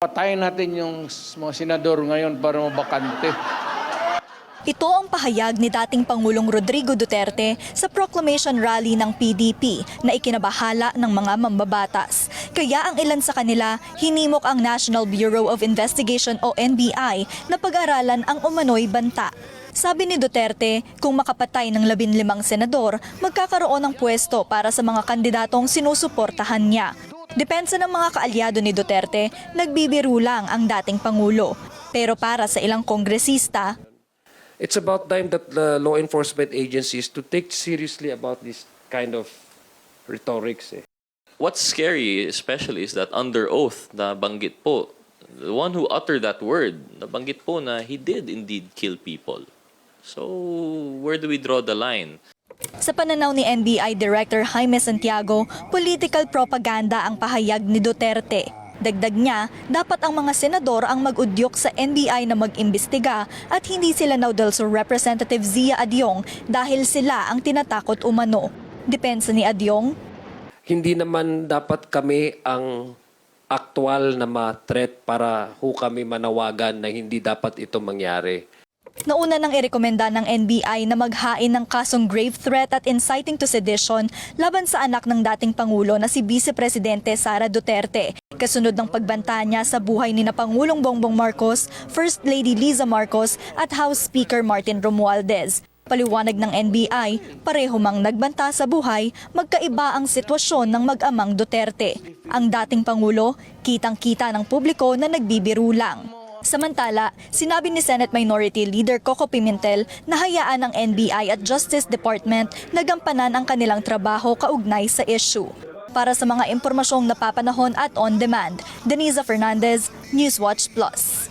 Patayin natin yung mga senador ngayon para mabakante. Ito ang pahayag ni dating Pangulong Rodrigo Duterte sa proclamation rally ng PDP na ikinabahala ng mga mambabatas. Kaya ang ilan sa kanila hinimok ang National Bureau of Investigation o NBI na pag-aralan ang umano'y banta. Sabi ni Duterte, kung makapatay ng 15 senador, magkakaroon ng pwesto para sa mga kandidatong sinusuportahan niya. Depensa ng mga kaalyado ni Duterte, nagbibiro lang ang dating Pangulo. Pero para sa ilang kongresista, it's about time that the law enforcement agencies to take seriously about this kind of rhetorics. What's scary especially is that under oath, nabanggit po, the one who uttered that word, nabanggit po na he did indeed kill people. So, where do we draw the line? sa pananaw ni NBI Director Jaime Santiago, political propaganda ang pahayag ni Duterte. Dagdag niya, dapat ang mga senador ang mag-udyok sa NBI na mag-imbestiga at hindi sila naudal sa Representative Zia Adyong dahil sila ang tinatakot umano. Depensa ni Adyong, Hindi naman dapat kami ang aktual na ma-threat para kami manawagan na hindi dapat ito mangyari. nauna nang irekomenda ng NBI na maghain ng kasong grave threat at inciting to sedition laban sa anak ng dating Pangulo na si Vice Presidente Sara Duterte. Kasunod ng pagbanta niya sa buhay ni na Pangulong Bongbong Marcos, First Lady Liza Marcos at House Speaker Martin Romualdez. Paliwanag ng NBI, pareho mang nagbanta sa buhay, magkaiba ang sitwasyon ng mag-amang Duterte. Ang dating Pangulo, kitang-kita ng publiko na nagbibiro lang. Samantala, sinabi ni Senate Minority Leader Coco Pimentel na hayaan ng NBI at Justice Department na gampanan ang kanilang trabaho kaugnay sa issue. Para sa mga impormasyong napapanahon at on-demand, Deniza Fernandez, Newswatch Plus.